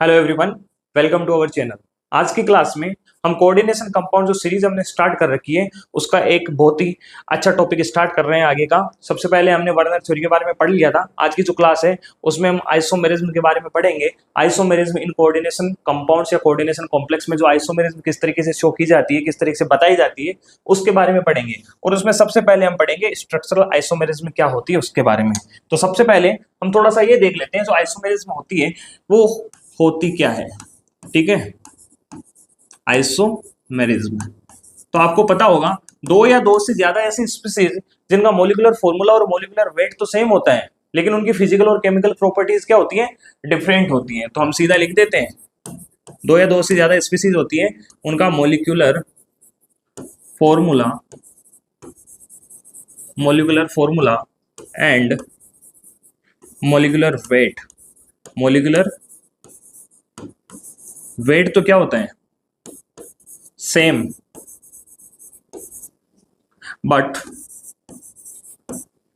Hello everyone, welcome to our channel. आज की class में हम कोऑर्डिनेशन कंपाउंड जो सीरीज हमने स्टार्ट कर रखी है उसका एक बहुत ही अच्छा टॉपिक स्टार्ट कर रहे हैं आगे का। सबसे पहले हमने वर्नर थ्योरी के बारे में पढ़ लिया था। आज की जो क्लास है उसमें हम आइसोमेरिज्म के बारे में पढ़ेंगे। आइसोमेरिज्म इन कोऑर्डिनेशन कंपाउंड्स या कोऑर्डिनेशन कॉम्प्लेक्स में जो आइसोमेरिज्म किस तरीके से शो की जाती है, किस तरीके से बताई जाती है, उसके बारे में पढ़ेंगे। और उसमें सबसे पहले हम पढ़ेंगे स्ट्रक्चरल आइसोमेरिज्म क्या होती है उसके बारे में। तो सबसे पहले हम थोड़ा सा ये देख लेते हैं जो आइसोमेरिज्म होती है वो होती क्या है। ठीक है, आइसोमेरिज्म तो आपको पता होगा दो या दो से ज्यादा ऐसी स्पीसीज जिनका मॉलिक्यूलर फॉर्मूला और मॉलिक्यूलर वेट तो सेम होता है, लेकिन उनकी फिजिकल और केमिकल प्रॉपर्टीज क्या होती है, डिफरेंट होती हैं। तो हम सीधा लिख देते हैं दो या दो से ज्यादा स्पीसीज होती है, उनका molecular formula and molecular weight तो क्या होता है, same, but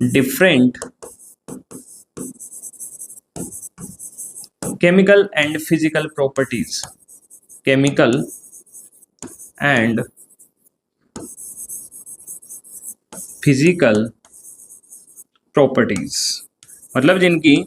different chemical and physical properties. Chemical and physical properties मतलब जिनकी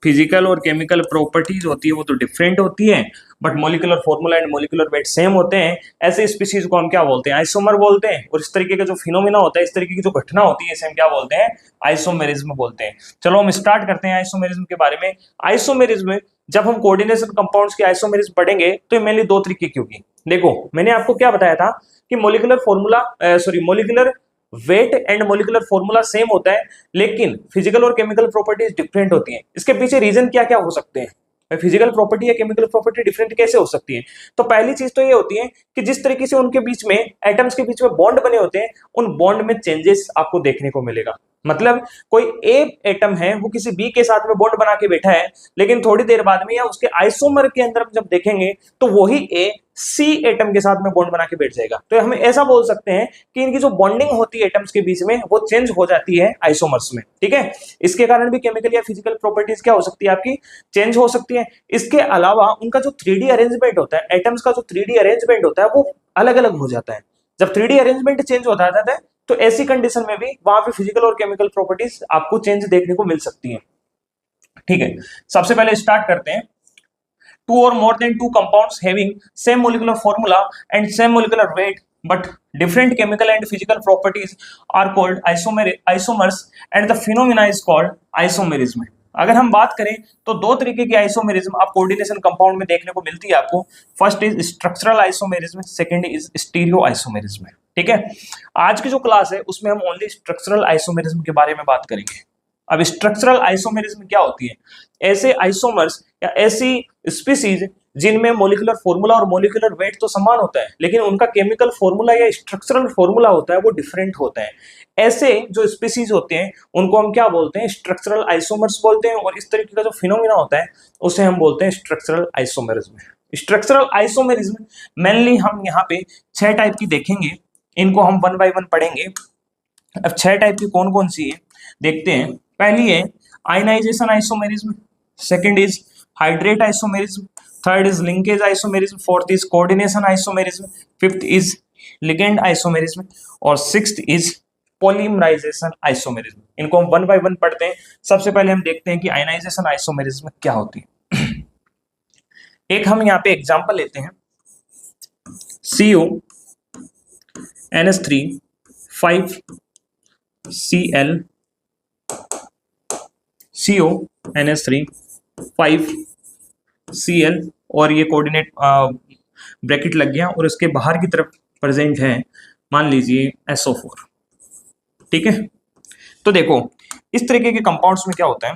फिजिकल और केमिकल प्रॉपर्टीज होती है वो तो डिफरेंट होती है, but molecular formula and molecular weight same होते हैं। ऐसे स्पीसीज को हम क्या बोलते हैं, आइसोमर बोलते हैं। और इस तरीके का जो फिनोमिना होता है, इस तरीके की जो घटना होती है, इसे हम क्या बोलते हैं, आइसोमेरिज्म बोलते हैं। चलो हम स्टार्ट करते हैं आइसोमेरिज्म के बारे में। आइसोमेरिज्म जब हम कोऑर्डिनेशन कंपाउंड्स के आइसोमेरिज्म पढ़ेंगे तो ये मेनली दो तरीके की होगी। देखो मैंने आपको क्या बताया था कि molecular weight and molecular formula same होता है, लेकिन फिजिकल और केमिकल प्रॉपर्टीज डिफरेंट होती हैं। इसके पीछे रीजन क्या क्या हो सकते हैं, फिजिकल प्रॉपर्टी या केमिकल प्रॉपर्टी डिफरेंट कैसे हो सकती है। तो पहली चीज तो ये होती है कि जिस तरीके से उनके बीच में एटम्स के बीच में बॉन्ड बने होते हैं, उन बॉन्ड में चेंजेस आपको देखने को मिलेगा। मतलब कोई ए एटम है वो किसी बी के साथ में बॉन्ड बना के बैठा है, लेकिन थोड़ी देर बाद में या उसके आइसोमर के अंदर जब देखेंगे तो वही ए सी एटम के साथ में बॉन्ड बना के बैठ जाएगा। तो हम ऐसा बोल सकते हैं कि इनकी जो बॉन्डिंग होती है एटम्स के बीच में वो चेंज हो जाती है आइसोमर्स में। ठीक है, इसके कारण भी केमिकल या फिजिकल प्रॉपर्टीज क्या हो सकती है, आपकी चेंज हो सकती है। इसके अलावा उनका जो 3D अरेंजमेंट होता है, एटम्स का जो 3D अरेंजमेंट होता है वो अलग अलग हो जाता है। जब 3D अरेंजमेंट चेंज हो जाता है तो ऐसी कंडीशन में भी वहां पे फिजिकल और केमिकल प्रॉपर्टीज आपको चेंज देखने को मिल सकती हैं। ठीक है, सबसे पहले स्टार्ट करते हैं। टू और more than two compounds having same molecular formula and same molecular weight but different chemical and physical properties are called isomers and the phenomena is called isomerism. अगर हम बात करें तो दो तरीके की आइसोमेरिज्म आप कोऑर्डिनेशन कंपाउंड में देखने को मिलती है आपको। First is structural isomerism, second is stereo isomerism. ठीक है, आज की जो क्लास है उसमें हम ओनली स्ट्रक्चरल आइसोमेरिज्म के बारे में बात करेंगे। अब स्ट्रक्चरल आइसोमेरिज्म क्या होती है, ऐसे आइसोमर्स या ऐसी स्पीसीज जिनमें मॉलिक्यूलर फॉर्मूला और मॉलिक्यूलर वेट तो समान होता है, लेकिन उनका केमिकल फॉर्मूला या स्ट्रक्चरल फॉर्मूला होता है वो डिफरेंट होता है। ऐसे जो स्पीसीज होते हैं उनको हम क्या बोलते हैं, स्ट्रक्चरल आइसोमर्स बोलते हैं। और इस तरीके का जो फिनोमिना होता है उसे हम बोलते हैं structural isomerism. Structural isomerism mainly हम यहाँ पे 6 टाइप की देखेंगे, इनको हम वन बाय वन पढ़ेंगे। अब 6 टाइप की कौन कौन सी है देखते हैं। पहली है ionisation isomerism, second is hydrate isomerism, third is linkage isomerism, fourth is coordination isomerism, fifth is ligand isomerism और सिक्स्थ इज पॉलीमराइजेशन आइसोमेरिज्म। इनको हम वन बाय वन पढ़ते हैं। सबसे पहले हम देखते हैं कि आयनाइजेशन आइसोमेरिज्म क्या होती है। एक हम यहाँ पे एग्जांपल लेते हैं, CO NH3 5 Cl CO NH3 5 Cl और ये कोऑर्डिनेट ब्रैकेट लग गया और इसके बाहर की तरफ प्रेजेंट है मान लीजिए SO4। ठीक है, तो देखो इस तरीके के कंपाउंड्स में क्या होता है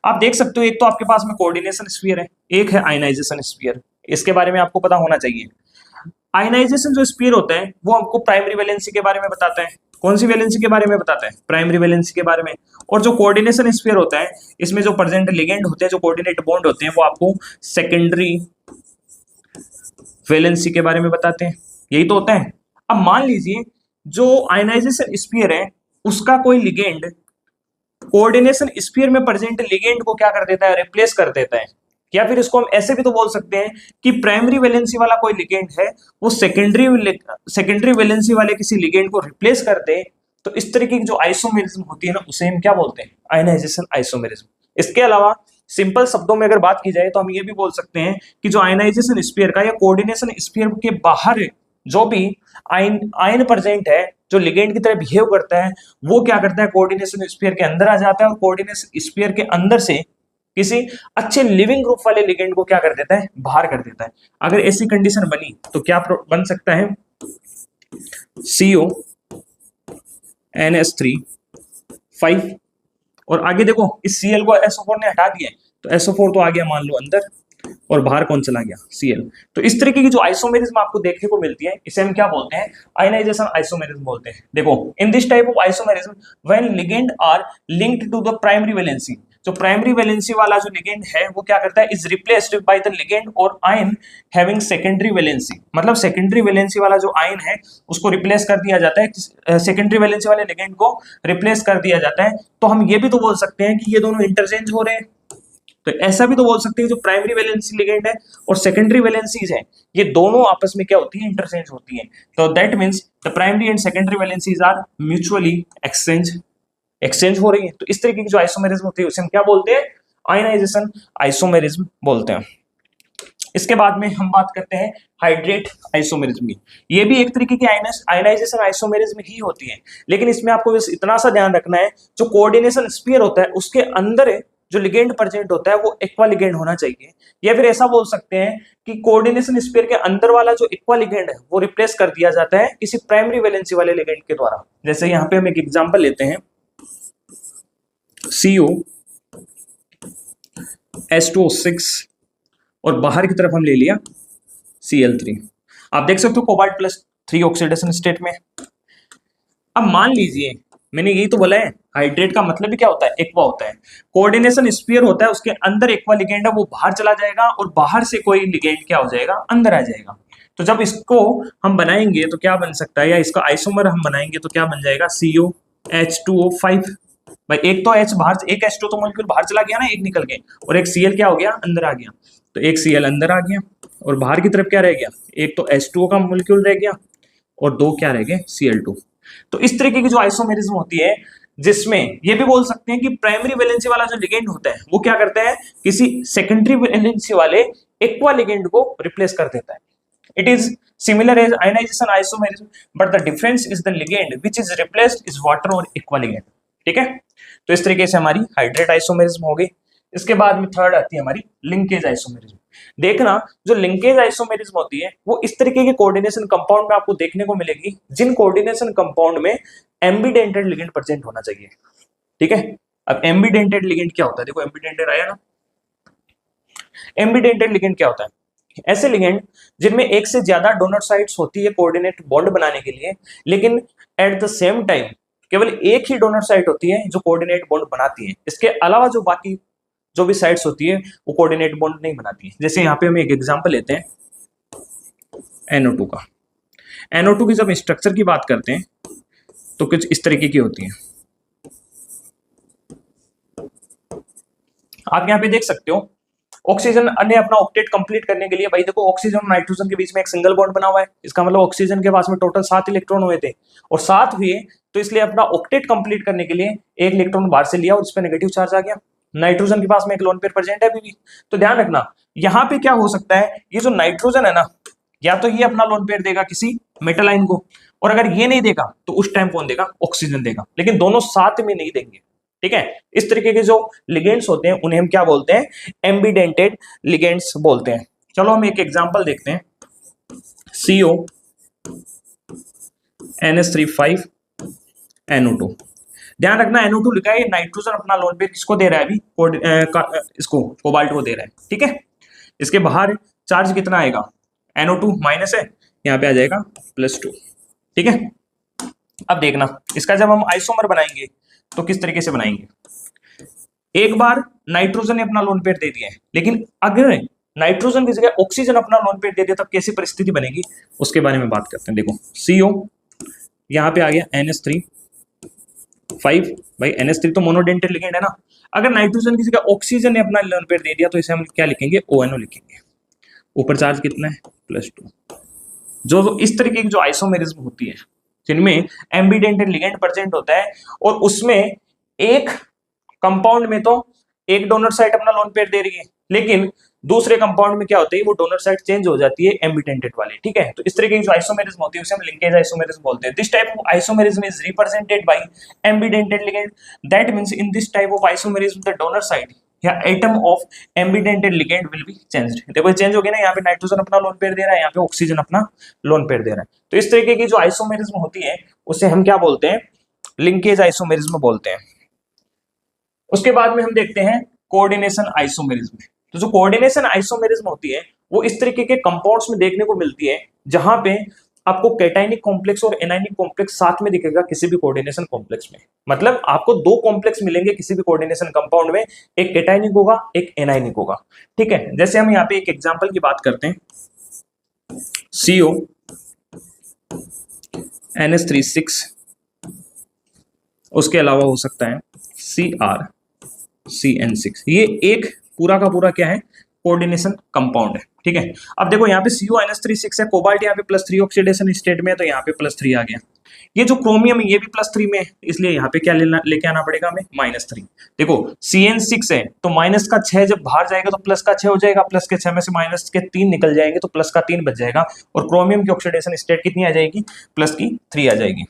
आप देख सकते हो। एक तो आपके पास में कोऑर्डिनेशन स्फीयर है, एक है आयनाइजेशन स्फीयर। इसके बारे में आपको पता होना चाहिए। आयनाइजेशन जो स्फीयर होता है वो हमको प्राइमरी वैलेंसी के बारे में बताता है। कौन सी वैलेंसी के बारे में बताता है, प्राइमरी वैलेंसी के बारे में। और जो कोऑर्डिनेशन स्फीयर होता है इसमें जो प्रेजेंट लिगेंड होते हैं, जो कोऑर्डिनेट बॉन्ड होते हैं, वो आपको सेकेंडरी वैलेंसी के बारे में बताते हैं। यही तो होता है। अब मान लीजिए जो आयनाइजेशन स्फीयर है उसका कोई लिगेंड कोऑर्डिनेशन स्फीयर में प्रेजेंट लिगेंड को क्या कर देता है, रिप्लेस कर देता है। या फिर इसको हम ऐसे भी तो बोल सकते हैं कि प्राइमरी वैलेंसी वाला कोई लिगेंड है वो सेकेंडरी वैलेंसी वाले किसी लिगेंड को रिप्लेस कर दे, तो इस तरीके की जो आइसोमेरिज्म होती है ना उसे हम क्या बोलते हैं, आयनाइजेशन आइसोमेरिज्म। इसके अलावा सिंपल शब्दों में अगर बात की जाए तो हम ये भी बोल सकते हैं कि जो आयनाइजेशन स्फीयर का या कोऑर्डिनेशन स्फीयर के बाहर जो भी आयन प्रेजेंट है जो लिगेंड की तरह बिहेव करता है वो क्या करता है, कोऑर्डिनेशन स्फीयर के अंदर आ जाता है और कोऑर्डिनेशन स्फीयर के अंदर से किसी अच्छे लिविंग ग्रुप वाले लिगेंड को क्या कर देता है, बाहर कर देता है। अगर ऐसी कंडीशन बनी तो क्या बन सकता है, CO NH3 5 और आगे देखो इस Cl को SO4 ने हटा दिया तो SO4 तो आ गया मान लो अंदर और बाहर कौन चला गया, Cl। तो इस तरीके की जो आइसोमेरिज्म आपको देखने को मिलती है इसे हम क्या बोलते हैं, आयनाइजेशन आइसोमेरिज्म बोलते हैं। देखो in this type of isomerism when ligand are linked to the primary valency, जो प्राइमरी वैलेंसी वाला जो लिगेंड है वो क्या करता है, is replaced by the ligand और आयन हैविंग सेकेंडरी वैलेंसी, मतलब सेकेंडरी वैलेंसी वाला जो आयन है उसको रिप्लेस कर दिया जाता है, सेकेंडरी वैलेंसी वाले लिगेंड को रिप्लेस कर दिया जाता है। तो हम ये भी तो बोल सकते हैं कि ये दोनों इंटरचेंज हो रहे हैं, तो ऐसा भी तो बोल सकते हैं जो प्राइमरी वैलेंसी लिगेंड है और सेकेंडरी वैलेंसीज है ये दोनों आपस में क्या होती है, इंटरचेंज होती है। तो that means the primary and secondary valencies are mutually exchange हो रही है। तो इस तरीके की जो आइसोमेरिज्म होती है उसे हम क्या बोलते हैं, आयनाइजेशन आइसोमेरिज्म बोलते हैं। इसके बाद में हम बात करते हैं हाइड्रेट आइसोमेरिज्म की। ये भी एक तरीके की आयनाइजेशन आइसोमेरिज्म ही होती है, लेकिन इसमें आपको बस इतना सा ध्यान रखना है जो कोऑर्डिनेशन स्फीयर होता है उसके अंदर जो लिगेंड प्रेजेंट होता है वो एक्वा लिगेंड होना चाहिए, या फिर ऐसा बोल सकते हैं कि कोऑर्डिनेशन स्फीयर के अंदर वाला जो एक्वा लिगेंड है वो रिप्लेस कर दिया जाता है किसी प्राइमरी वैलेंसी वाले लिगेंड के द्वारा। जैसे यहाँ पे हम एक एग्जांपल लेते हैं, CO H2O6 और बाहर की तरफ हम ले लिया Cl3। आप देख सकते हो कोबाल्ट +3 ऑक्सीडेशन स्टेट में। अब मान लीजिए मैंने यही तो बोला है हाइड्रेट का मतलब भी क्या होता है, एक्वा होता है, कोऑर्डिनेशन स्फीयर होता है उसके अंदर एक्वा लिगेंड है वो बाहर चला जाएगा और बाहर से कोई लिगेंड क्या हो जाएगा, अंदर आ जाएगा। तो जब इसको हम बनाएंगे तो क्या बन सकता है, या इसका आइसोमर हम बनाएंगे तो क्या बन जाएगा, COH2O5। भाई एक तो H बाहर, एक H2 तो मॉलिक्यूल बाहर चला गया ना, एक निकल के, और एक Cl क्या हो गया, अंदर आ गया। तो एक Cl अंदर आ गया और बाहर की तरफ क्या रह गया, एक तो H2O का मॉलिक्यूल रह गया और दो क्या रह गए, Cl2। तो इस तरीके की जो आइसोमेरिज्म होती है जिसमें ये भी बोल सकते हैं कि प्राइमरी वैलेंसी वाला जो लिगेंड होता है वो क्या करता है, किसी सेकेंडरी वैलेंसी वाले एक्वा लिगेंड को रिप्लेस कर देता है। It is similar as ionization isomerism, but the difference is the ligand which is replaced is water और aqua ligand। ठीक है, तो इस तरीके से हमारी हाइड्रेट आइसोमेरिज्म हो गई। इसके बाद में थर्ड आती है हमारी लिंकेज आइसोमेरिज्म। देखना जो लिंकेज आइसोमेरिज्म होती है वो इस तरीके के कोऑर्डिनेशन कंपाउंड में आपको देखने को मिलेगी जिन कोऑर्डिनेशन कंपाउंड में एम्बिडेंटेड लिगेंड प्रेजेंट होना चाहिए। ठीक है, अब एम्बिडेंटेड लिगेंड क्या होता है, देखो एम्बिडेंटेड आया ना, एम्बिडेंटेड लिगेंड क्या होता है, ऐसे लिगेंड जिनमें एक से ज्यादा डोनर साइट्स होती है कोऑर्डिनेट बॉन्ड बनाने के लिए, लेकिन एट द सेम टाइम केवल एक ही डोनर साइट होती है जो कोऑर्डिनेट बॉन्ड बनाती है, इसके अलावा जो बाकी जो भी साइट्स होती है वो कोऑर्डिनेट बॉन्ड नहीं बनाती है। जैसे यहाँ पे हम एक एग्जांपल लेते हैं NO2 का। NO2 की जब स्ट्रक्चर की बात करते हैं तो कुछ इस तरीके की होती है। आप यहाँ पे देख सकते हो ऑक्सीजन ने अपना ऑक्टेट कंप्लीट करने के लिए, भाई देखो ऑक्सीजन और नाइट्रोजन के बीच में एक सिंगल बॉन्ड बना हुआ है, इसका मतलब ऑक्सीजन के पास में टोटल 7 इलेक्ट्रॉन हुए थे और 7 हुए, तो इसलिए अपना ऑक्टेट कंप्लीट करने के लिए एक इलेक्ट्रॉन बाहर से लिया और इस पर नेगेटिव चार्ज आ गया। नाइट्रोजन के पास में एक लोन पेयर प्रेजेंट है अभी भी। तो ध्यान रखना यहाँ पे क्या हो सकता है, ये जो नाइट्रोजन है ना, या तो ये अपना लोन पेयर देगा किसी मेटल आयन को, और अगर ये नहीं देगा तो उस टाइम कौन देगा, ऑक्सीजन देगा, लेकिन दोनों साथ में नहीं देंगे। ठीक है, इस तरीके के जो लिगेंड्स होते हैं उन्हें हम क्या बोलते हैं, एम्बिडेंटेड लिगेंड्स बोलते हैं। चलो हम एक एग्जांपल देखते हैं, CO NH3 NO2। ध्यान रखना NO2 लिखा है, नाइट्रोजन अपना लोन पेयर किसको दे रहा है, अभी इसको कोबाल्ट को दे रहा है। ठीक है, इसके बाहर चार्ज कितना आएगा, NO2 माइनस है, यहाँ पे आ जाएगा +2। ठीक है, अब देखना इसका जब हम आइसोमर बनाएंगे तो किस तरीके से बनाएंगे। एक बार नाइट्रोजन ने अपना लोन पेयर दे दिया है, लेकिन अगर नाइट्रोजन की जगह ऑक्सीजन अपना लोन पेयर दे दिया तब कैसी परिस्थिति बनेगी उसके बारे में बात करते हैं। देखो CO यहाँ पे आ गया NH3 5 भाई NH3 तो मोनोडेंटेट लिगेंड है ना। अगर नाइट्रोजन की जगह ऑक्सीजन ने अपना लोन पेयर दे दिया तो इसे हम क्या लिखेंगे, ONO लिखेंगे। ऊपर चार्ज कितना है, +2। जो इस तरीके की जो आइसोमेरिज्म होती है जिनमें एम्बिडेंटेड लिगेंड प्रेजेंट होता है और उसमें एक कंपाउंड में तो एक डोनर साइट अपना लोन पेयर दे रही है, लेकिन दूसरे कंपाउंड में क्या होता है, वो डोनर साइट चेंज हो जाती है एम्बिडेंटेड वाली, ठीक है। तो इस तरीके की जो आइसोमेरिज्म होती है उसे हम लिंकेज आइसोमेरिज्म बोलते हैं। This type of isomerism is represented by ambidentate ligand. That means in this type of isomerism the donor site या atom of ambidentate ligand will be changed. देखो चेंज हो गया ना, यहाँ पे नाइट्रोजन अपना लोन पेयर दे रहा है, यहाँ पे ऑक्सीजन अपना लोन पेयर दे रहा है। तो इस तरीके की जो आइसोमेरिज्म होती है उसे हम क्या बोलते हैं, लिंकेज आइसोमेरिज्म बोलते हैं। उसके बाद में हम देखते हैं कोऑर्डिनेशन आइसोमेरिज्म। तो जो कोऑर्डिनेशन आइसोमेरिज्म होती है वो इस तरीके के कंपाउंड्स में देखने को मिलती है जहां पे आपको कैटायनिक कॉम्प्लेक्स और एनायनिक कॉम्प्लेक्स साथ में दिखेगा किसी भी कोऑर्डिनेशन कॉम्प्लेक्स में। मतलब आपको दो कॉम्प्लेक्स मिलेंगे किसी भी कोऑर्डिनेशन कंपाउंड में, एक कैटायनिक होगा एक एनायनिक होगा, ठीक है। जैसे हम यहाँ पे एक एग्जांपल की बात करते हैं, CO NH3 उसके अलावा हो सकता है CrCN6। ये एक पूरा का पूरा क्या है, कोऑर्डिनेशन कंपाउंड है, ठीक है। अब देखो यहाँ पे CONH3 है, कोबाल्ट यहाँ पे +3 ऑक्सीडेशन स्टेट में है तो यहाँ पे +3 आ गया। ये जो क्रोमियम है ये भी +3 में है, इसलिए यहाँ पे क्या लेके आना पड़ेगा हमें, -3। देखो CN6 है तो माइनस का 6 जब बाहर जाएगा तो प्लस का 6 हो जाएगा, प्लस के 6 में से माइनस के 3 निकल जाएंगे तो प्लस का 3 बच जाएगा, और क्रोमियम की ऑक्सीडेशन स्टेट कितनी आ जाएगी, +3 आ जाएगी,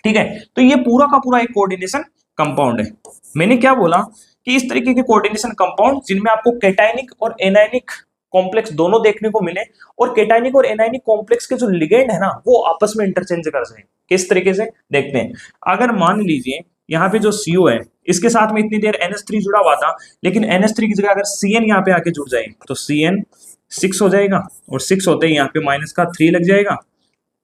ठीक है। तो ये पूरा का पूरा एक कोऑर्डिनेशन कंपाउंड है। मैंने क्या बोला कि इस तरीके के कोऑर्डिनेशन कंपाउंड जिनमें आपको कैटायनिक और एनायनिक कॉम्प्लेक्स दोनों देखने को मिले, और कैटायनिक और एनायनिक कॉम्प्लेक्स के जो लिगेंड है ना वो आपस में इंटरचेंज कर जाए। किस तरीके से देखते हैं, अगर मान लीजिए यहाँ पे जो CO है इसके साथ में इतनी देर NH3 जुड़ा हुआ था, लेकिन NH3 की जगह अगर CN यहाँ पे आके जुड़ जाए तो CN6 हो जाएगा, और 6 होते ही यहाँ पे -3 लग जाएगा।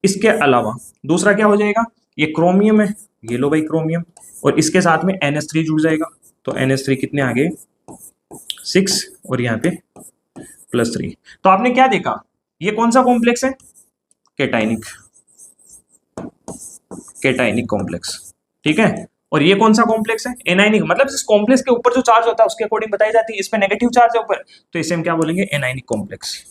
इसके अलावा दूसरा क्या हो जाएगा, ये क्रोमियम है, ये लो भाई क्रोमियम, और इसके साथ में NH3 जुड़ जाएगा तो NH3 कितने आ गए, 6, और यहाँ पे +3। तो आपने क्या देखा, ये कौन सा कॉम्प्लेक्स है, कैटायनिक, कैटायनिक कॉम्प्लेक्स, ठीक है। और ये कौन सा कॉम्प्लेक्स है, एनायनिक। मतलब जिस कॉम्प्लेक्स के ऊपर जो चार्ज होता है उसके अकॉर्डिंग बताई जाती है, इस पे नेगेटिव चार्ज है ऊपर तो इसे हम क्या बोलेंगे, एनायनिक कॉम्प्लेक्स,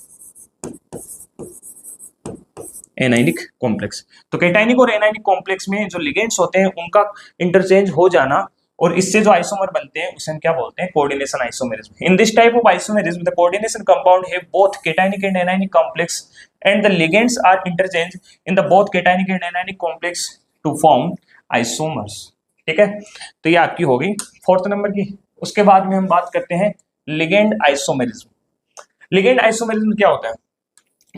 एनायनिक कॉम्प्लेक्स। तो कैटायनिक और एनायनिक कॉम्प्लेक्स में जो लिगेंड्स होते हैं उनका इंटरचेंज हो जाना और इससे जो आइसोमर बनते हैं उसे हम क्या बोलते हैं, coordination isomerism. In this type of isomerism the coordination compound have both cationic and anionic complex and the ligands are interchange in the both cationic and anionic complex to form isomers, ठीक है। तो ये आपकी हो गई 4th number की। उसके बाद में हम बात करते हैं लिगेंड आइसोमेरिज्म। लिगेंड आइसोमेरिज्म क्या होता है,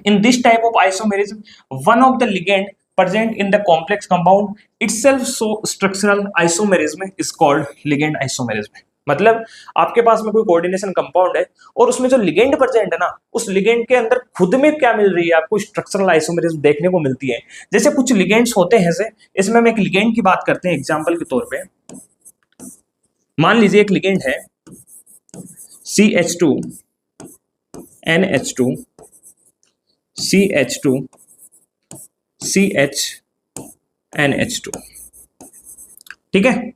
in this type of isomerism one of the ligand present in the complex compound itself so structural isomerism is called ligand isomerism। मतलब आपके पास में कोई कोऑर्डिनेशन कंपाउंड है और उसमें जो लिगेंड प्रेजेंट है ना उस लिगेंड के अंदर खुद में क्या मिल रही है, आपको स्ट्रक्चरल आइसोमेरिज्म देखने को मिलती है। जैसे कुछ लिगेंड्स होते हैं, जैसे इसमें हम एक लिगेंड की बात करते हैं एग्जांपल के तौर पे। मान लीजिए एक लिगेंड है CH2 NH2 CH2 CHNH2, ठीक है।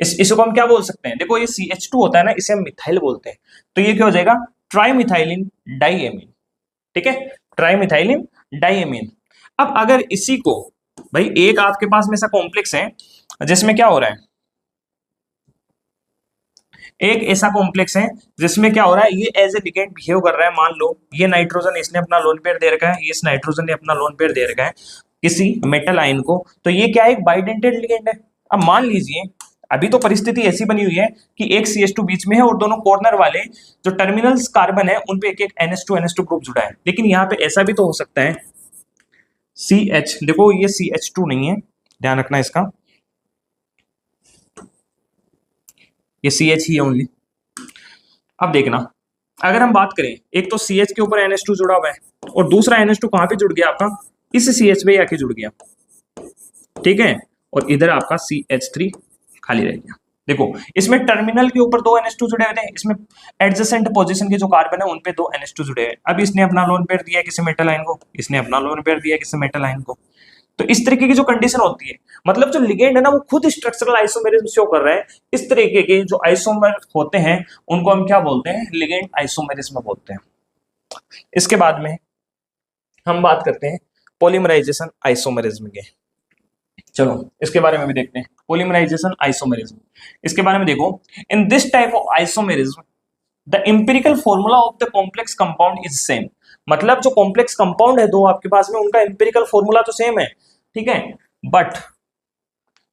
इसको हम क्या बोल सकते हैं, देखो ये CH2 होता है ना, इसे हम मिथाइल बोलते हैं, तो ये क्या हो जाएगा, ट्राइमिथाइलिन डाइएमीन, ठीक है, ट्राइमिथाइलिन डाइएमीन। अब अगर इसी को भाई एक आपके पास में ऐसा कॉम्प्लेक्स है जिसमें क्या हो रहा है, एक ऐसा कॉम्प्लेक्स है जिसमें क्या हो रहा है, ये एज ए लिगेंड बिहेव कर रहा है। मान लो ये नाइट्रोजन इसने अपना लोन पेयर दे रखा है, इस नाइट्रोजन ने अपना लोन पेयर दे रखा है किसी मेटल आयन को, तो ये क्या है, एक बाइडेंटेड लिगेंड है। अब मान लीजिए अभी तो परिस्थिति ऐसी बनी हुई है कि एक CH2 बीच में है और दोनों कॉर्नर वाले जो टर्मिनल्स कार्बन है उन पे एक एक NH2 ग्रुप जुड़ा है, लेकिन यहाँ पे ऐसा भी तो हो सकता है CH, देखो ये CH2 नहीं है, ध्यान रखना इसका, ये CH ही है ओनली। अब देखना अगर हम बात करें, एक तो CH के ऊपर NH2 जुड़ा हुआ है और दूसरा NH2 कहां पे जुड़ गया आपका, इस CH पे आके जुड़ गया, ठीक है, और इधर आपका CH3 खाली रह गया। देखो इसमें टर्मिनल के ऊपर 2 NH2 जुड़े हुए थे, इसमें एडजेसेंट पोजीशन के जो कार्बन है उन पे 2 NH2 जुड़े हैं। अब इसने अपना लोन पेयर दिया किसी मेटल आयन को, इसने अपना लोन पेयर दिया किसी मेटल आयन को, तो इस तरीके की जो कंडीशन होती है, मतलब जो लिगेंड है ना वो खुद स्ट्रक्चरल आइसोमेरिज्म शो कर रहे हैं, इस तरीके के जो आइसोमर होते हैं उनको हम क्या बोलते हैं, लिगेंड आइसोमेरिज्म बोलते हैं। इसके बाद में हम बात करते हैं पॉलीमराइजेशन आइसोमेरिज्म के। चलो इसके बारे में भी देखते हैं, पॉलीमराइजेशन आइसोमेरिज्म। इसके बारे में देखो, in this type of isomerism the empirical formula of the complex compound is same. मतलब जो कॉम्प्लेक्स कंपाउंड है दो आपके पास में, उनका एम्पिरिकल फॉर्मूला तो सेम है, ठीक है, but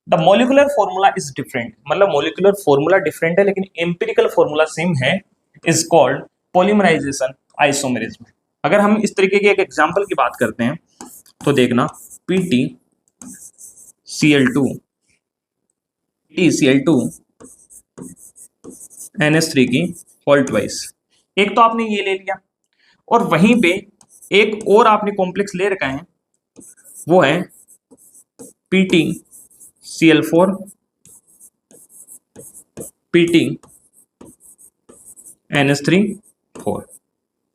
the molecular formula is different. मतलब मॉलिक्यूलर फॉर्मूला डिफरेंट है लेकिन एम्पिरिकल फॉर्मूला सेम है, इज कॉल्ड पॉलीमराइजेशन आइसोमेरिज्म। अगर हम इस तरीके के एक एग्जांपल की बात करते हैं तो देखना, PtCl2 NH3 की फॉल्ट वाइज, एक तो आपने ये ले लिया और वहीं पे एक और आपने कॉम्प्लेक्स ले रखा है, वो है PtCl4 NH3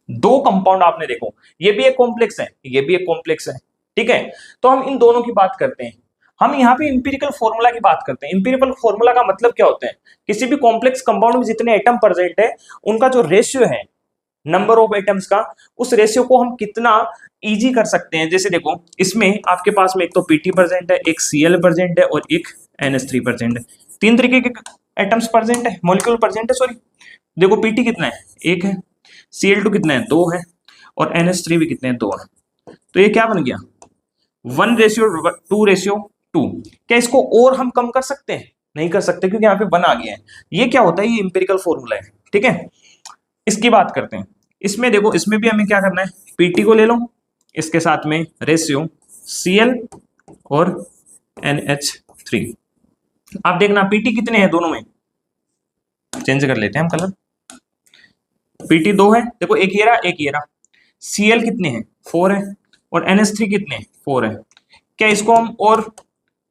दो कंपाउंड आपने देखो, ये भी एक कॉम्प्लेक्स है, ये भी एक कॉम्प्लेक्स है, ठीक है। तो हम इन दोनों की बात करते हैं, हम यहाँ पे इंपिरिकल फॉर्मूला की बात करते हैं। इंपिरिकल फॉर्मूला का मतलब क्या होता है, किसी भी कॉम्प्लेक्स कंपाउंड में जितने एटम प्रेजेंट है उनका जो रेशियो है नंबर ऑफ एटम्स का, उस रेशियो को हम कितना इजी कर सकते हैं। जैसे देखो इसमें आपके पास में एक तो Pt प्रेजेंट है, एक Cl प्रेजेंट है और एक NH3 प्रेजेंट है, तीन तरीके के एटम्स प्रेजेंट है, मॉलिक्यूल प्रेजेंट है, सॉरी। देखो Pt कितना है, एक है, Cl2 कितना है, दो है, और NH3 भी कितने हैं, दो है। तो ये क्या बन गया, 1:2:2। क्या इसको और हम कम कर सकते हैं, नहीं कर सकते, क्योंकि यहाँ पे 1 आ गया है। ये क्या होता है, ये इंपेरिकल फॉर्मूला है, ठीक है। इसकी बात करते हैं, इसमें देखो, इसमें भी हमें क्या करना है, Pt को ले लो, इसके साथ में रेशियो Cl और NH3। आप देखना Pt कितने हैं दोनों में, चेंज कर लेते हैं हम कलर। Pt 2 है, देखो एक ये रहा, एक ये रहा। Cl कितने हैं, 4 है, और NH3 कितने हैं, 4 है। क्या इसको हम और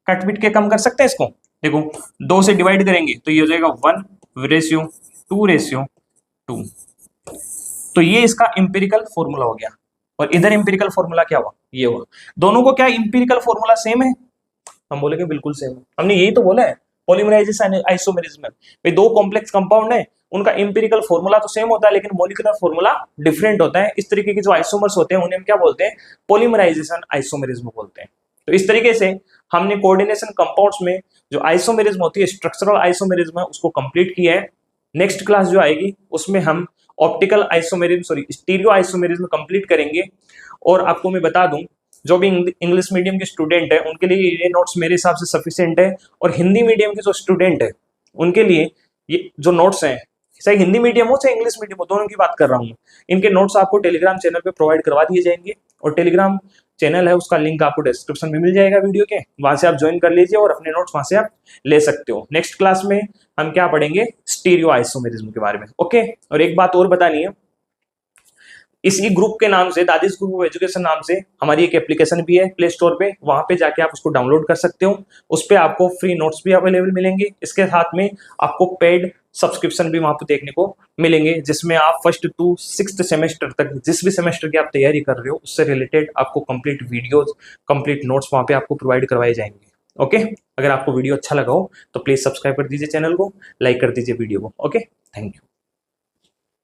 कट पिट के कम कर सकते हैं, इसको देखो 2 से डिवाइड करेंगे तो ये हो जाएगा 1:2:2। तो ये इसका इंपिरिकल फॉर्मूला हो गया, और इधर इंपिरिकल फॉर्मूला क्या हुआ, ये हुआ। दोनों को क्या इंपिरिकल फॉर्मूला सेम है, हम बोलेंगे बिल्कुल सेम है। हमने यही तो बोला है पॉलीमराइजेशन आइसोमेरिज्म में, भाई दो कॉम्प्लेक्स कंपाउंड है, उनका इंपिरिकल फॉर्मूला तो सेम होता है लेकिन मॉलिक्यूलर फॉर्मूला डिफरेंट होता है। इस तरीके के जो आइसोमर्स होते हैं उन्हें हम क्या बोलते हैं, पॉलीमराइजेशन आइसोमेरिज्म बोलते हैं। तो इस तरीके से हमने कोऑर्डिनेशन कंपाउंड्स में जो आइसोमेरिज्म होती है, स्ट्रक्चरल आइसोमेरिज्म है, उसको कंप्लीट किया है। नेक्स्ट क्लास जो आएगी उसमें हम optical isomerism, sorry stereo isomerism complete करेंगे। और आपको मैं बता दूं, जो भी इंग्लिश मीडियम के स्टूडेंट है उनके लिए ये नोट्स मेरे हिसाब से सफिशिएंट है, और हिंदी मीडियम के जो स्टूडेंट है उनके लिए ये जो नोट्स हैं, चाहे हिंदी मीडियम हो चाहे इंग्लिश मीडियम हो, दोनों की बात कर रहा हूँ, इनके नोट्स आपको टेलीग्राम चैनल पे प्रोवाइड करवा दिए जाएंगे। और टेलीग्राम चैनल है उसका लिंक आपको डिस्क्रिप्शन में मिल जाएगा वीडियो के, वहां से आप ज्वाइन कर लीजिए और अपने नोट्स वहां से आप ले सकते हो। नेक्स्ट क्लास में हम क्या पढ़ेंगे, स्टीरियो आइसोमेरिज्म के बारे में, ओके। और एक बात और बतानी है, इसी ग्रुप के नाम से, दादीज ग्रुप ऑफ एजुकेशन नाम से हमारी एक एप्लीकेशन भी है प्ले स्टोर पे, वहां पे जाके आप उसको डाउनलोड कर सकते हो। उस पर आपको फ्री नोट्स भी अवेलेबल मिलेंगे, इसके साथ में आपको पेड सब्सक्रिप्शन भी वहां पे देखने को मिलेंगे, जिसमें आप 1st to 6th सेमेस्टर तक जिस भी सेमेस्टर की आप तैयारी कर रहे हो उससे रिलेटेड आपको कंप्लीट वीडियोज, कंप्लीट नोट्स वहां पे आपको प्रोवाइड करवाए जाएंगे, ओके। अगर आपको वीडियो अच्छा लगा हो तो प्लीज सब्सक्राइब कर दीजिए चैनल को, लाइक कर दीजिए वीडियो को, ओके। Thank you.